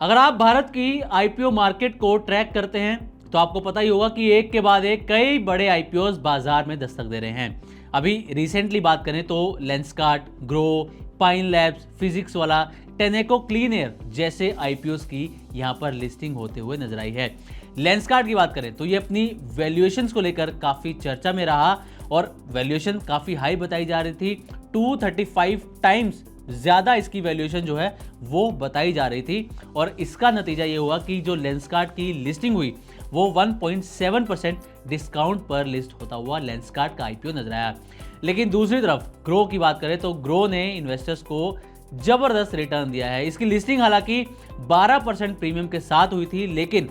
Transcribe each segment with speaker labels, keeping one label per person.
Speaker 1: अगर आप भारत की आईपीओ मार्केट को ट्रैक करते हैं तो आपको पता ही होगा कि एक के बाद एक कई बड़े आईपीओस बाजार में दस्तक दे रहे हैं। अभी रिसेंटली बात करें तो Lenskart, grow, pine labs, physics वाला, टेनेको क्लीन एयर जैसे आईपीओस की यहां पर लिस्टिंग होते हुए नजर आई है। लेंसकार्ट की बात करें तो ये अपनी वैल्यूएशंस को लेकर काफी चर्चा में रहा और वैल्यूएशन काफी हाई बताई जा रही थी। 235 टाइम्स ज्यादा इसकी वैल्यूएशन जो है वो बताई जा रही थी और इसका नतीजा ये हुआ कि जो लेंसकार्ट की लिस्टिंग हुई वो 1.7% डिस्काउंट पर लिस्ट होता हुआ लेंसकार्ट का आईपीओ नजर आया। लेकिन दूसरी तरफ ग्रो की बात करें तो ग्रो ने इन्वेस्टर्स को जबरदस्त रिटर्न दिया है। इसकी लिस्टिंग हालांकि 12% प्रीमियम के साथ हुई थी, लेकिन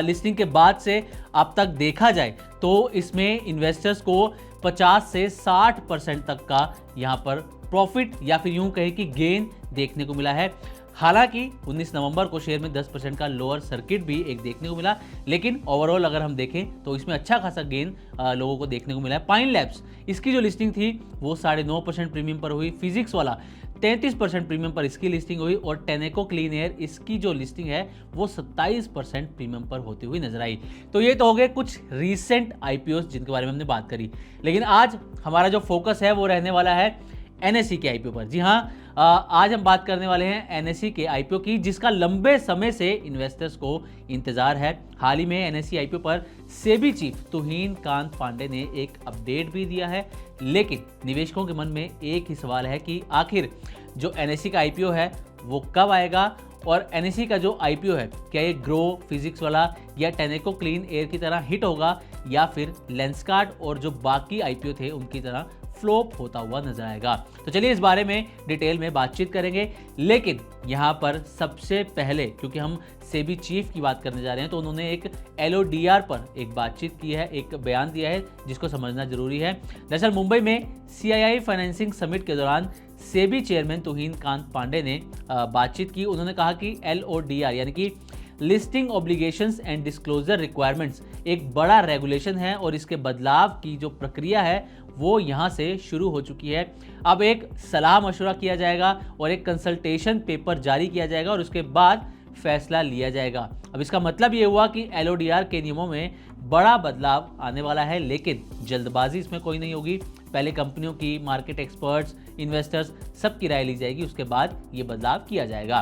Speaker 1: लिस्टिंग के बाद से अब तक देखा जाए तो इसमें इन्वेस्टर्स को 50 से 60% तक का यहां पर प्रॉफिट या फिर यूं कहें कि गेन देखने को मिला है। हालांकि 19 नवंबर को शेयर में 10% का लोअर सर्किट भी एक देखने को मिला, लेकिन ओवरऑल अगर हम देखें तो इसमें अच्छा खासा गेन लोगों को देखने को मिला है। पाइन लैब्स इसकी जो लिस्टिंग थी वो 9.5% प्रीमियम पर हुई। फिजिक्स वाला 33% प्रीमियम पर इसकी लिस्टिंग हुई और टेनेको क्लीन एयर इसकी जो लिस्टिंग है वो 27% प्रीमियम पर होती हुई नजर आई। तो ये तो हो गए कुछ रीसेंट आईपीओस जिनके बारे में हमने बात करी, लेकिन आज हमारा जो फोकस है वो रहने वाला है एनएसई के आईपीओ पर। जी हाँ, आज हम बात करने वाले हैं एनएसई के आईपीओ की, जिसका लंबे समय से इन्वेस्टर्स को इंतजार है। हाल ही में एनएसई आईपीओ पर सेबी चीफ तुहिन कांत पांडे ने एक अपडेट भी दिया है, लेकिन निवेशकों के मन में एक ही सवाल है कि आखिर जो एनएसई का आईपीओ है वो कब आएगा और एनएसई का जो आईपीओ है क्या ये ग्रो, फिजिक्स वाला या टेनेको क्लीन एयर की तरह हिट होगा या फिर लेंसकार्ट और जो बाकी आईपीओ थे उनकी तरह फ्लॉप होता हुआ नजर आएगा। तो चलिए इस बारे में डिटेल में बातचीत करेंगे, लेकिन यहाँ पर सबसे पहले क्योंकि हम सेबी चीफ की बात करने जा रहे हैं तो उन्होंने एक एलओडीआर पर एक बातचीत की है, एक बयान दिया है जिसको समझना जरूरी है। दरअसल मुंबई में सीआईआई फाइनेंसिंग समिट के दौरान सेबी चेयरमैन तुहिन कांत पांडे ने बातचीत की। उन्होंने कहा कि एलओडीआर यानी कि listing obligations and disclosure requirements एक बड़ा रेगुलेशन है और इसके बदलाव की जो प्रक्रिया है वो यहाँ से शुरू हो चुकी है। अब एक सलाह मशवरा किया जाएगा और एक कंसल्टेशन पेपर जारी किया जाएगा और उसके बाद फैसला लिया जाएगा। अब इसका मतलब ये हुआ कि एलओडीआर के नियमों में बड़ा बदलाव आने वाला है, लेकिन जल्दबाजी इसमें कोई नहीं होगी। पहले कंपनियों की, मार्केट एक्सपर्ट्स, इन्वेस्टर्स सबकी राय ली जाएगी, उसके बाद ये बदलाव किया जाएगा।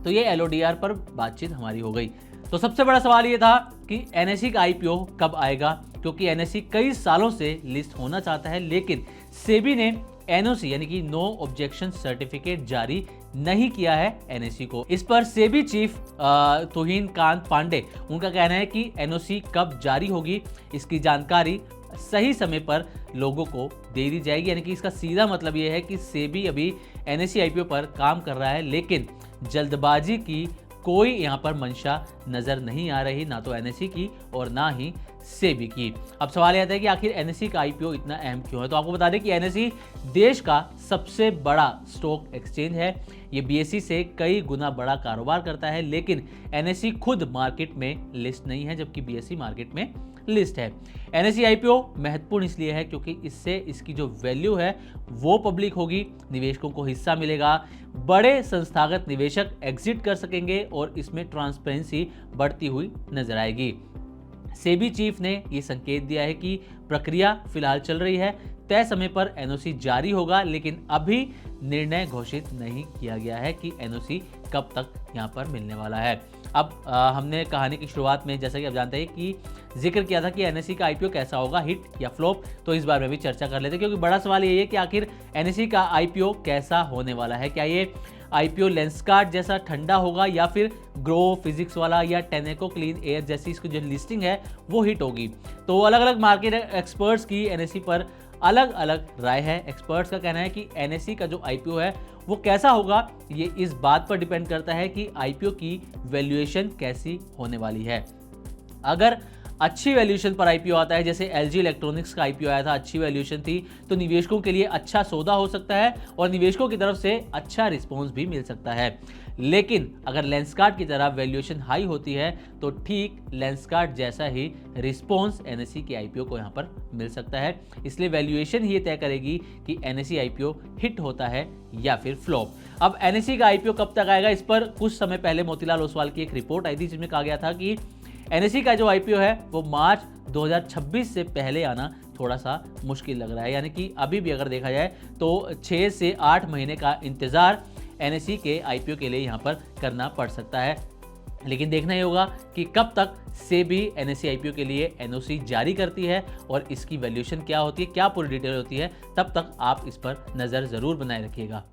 Speaker 1: तो ये एलओडीआर पर बातचीत हमारी हो गई। तो सबसे बड़ा सवाल ये था कि एनएसई का आईपीओ कब आएगा, क्योंकि एनएसई कई सालों से लिस्ट होना चाहता है, लेकिन सेबी ने एनओसी यानी कि नो ऑब्जेक्शन सर्टिफिकेट जारी नहीं किया है एनएसई को। इस पर सेबी चीफ तुहिन कांत पांडे उनका कहना है कि एनओसी कब जारी होगी इसकी जानकारी सही समय पर लोगों को दे दी जाएगी। यानी कि इसका सीधा मतलब यह है कि सेबी अभी एनएसई आईपीओ पर काम कर रहा है, लेकिन जल्दबाजी की कोई यहां पर मंशा नजर नहीं आ रही, ना तो एनएसई की और ना ही सेबी की। अब सवाल यह आता है कि आखिर एनएसई का आईपीओ इतना अहम क्यों है। तो आपको बता दें कि एनएसई देश का सबसे बड़ा स्टॉक एक्सचेंज है। ये बीएसई से कई गुना बड़ा कारोबार करता है, लेकिन एनएसई खुद मार्केट में लिस्ट नहीं है, जबकि बीएसई मार्केट में लिस्ट है। एनएसई आईपीओ महत्वपूर्ण इसलिए है क्योंकि इससे इसकी जो वैल्यू है वो पब्लिक होगी, निवेशकों को हिस्सा मिलेगा, बड़े संस्थागत निवेशक एग्जिट कर सकेंगे और इसमें ट्रांसपेरेंसी बढ़ती हुई नजर आएगी। सेबी चीफ ने यह संकेत दिया है कि प्रक्रिया फिलहाल चल रही है, तय समय पर एनओसी जारी होगा, लेकिन अभी निर्णय घोषित नहीं किया गया है कि एनओसी कब तक यहां पर मिलने वाला है। अब हमने कहानी की शुरुआत में जैसा कि आप जानते हैं कि जिक्र किया था कि एनएसई का आईपीओ कैसा होगा, हिट या फ्लॉप, तो इस बारे में भी चर्चा कर लेते हैं, क्योंकि बड़ा सवाल ये है कि आखिर एनएसई का आईपीओ कैसा होने वाला है। क्या ये आईपीओ लेंसकार्ट जैसा ठंडा होगा या फिर ग्रो, फिजिक्स वाला या टेनेको क्लीन एयर जैसी इसकी जो लिस्टिंग है वो हिट होगी। तो अलग अलग मार्केट एक्सपर्ट्स की एनएसई पर अलग अलग राय है। एक्सपर्ट्स का कहना है कि एनएसई का जो आईपीओ है वो कैसा होगा ये इस बात पर डिपेंड करता है कि आईपीओ की वैल्यूएशन कैसी होने वाली है। अगर अच्छी वैल्यूएशन पर आईपीओ आता है, जैसे एलजी इलेक्ट्रॉनिक्स का आईपीओ आया था, अच्छी वैल्यूएशन थी, तो निवेशकों के लिए अच्छा सौदा हो सकता है और निवेशकों की तरफ से अच्छा रिस्पॉन्स भी मिल सकता है। लेकिन अगर लेंसकार्ट की तरह वैल्यूएशन हाई होती है तो ठीक लेंसकार्ट जैसा ही रिस्पॉन्स एनएसई के आईपीओ को यहां पर मिल सकता है। इसलिए वैल्यूएशन ही तय करेगी कि एनएसई आईपीओ हिट होता है या फिर फ्लॉप। अब एनएसई का आईपीओ कब तक आएगा, इस पर कुछ समय पहले मोतीलाल ओसवाल की एक रिपोर्ट आई थी जिसमें कहा गया था कि एनएसई का जो आईपीओ है वो मार्च 2026 से पहले आना थोड़ा सा मुश्किल लग रहा है। यानी कि अभी भी अगर देखा जाए तो 6 से 8 महीने का इंतजार एनएसई के आईपीओ के लिए यहां पर करना पड़ सकता है। लेकिन देखना ही होगा कि कब तक सेबी एनएसई आईपीओ के लिए एनओसी जारी करती है और इसकी वैल्यूएशन क्या होती है, क्या पूरी डिटेल होती है। तब तक आप इस पर नज़र ज़रूर बनाए रखिएगा।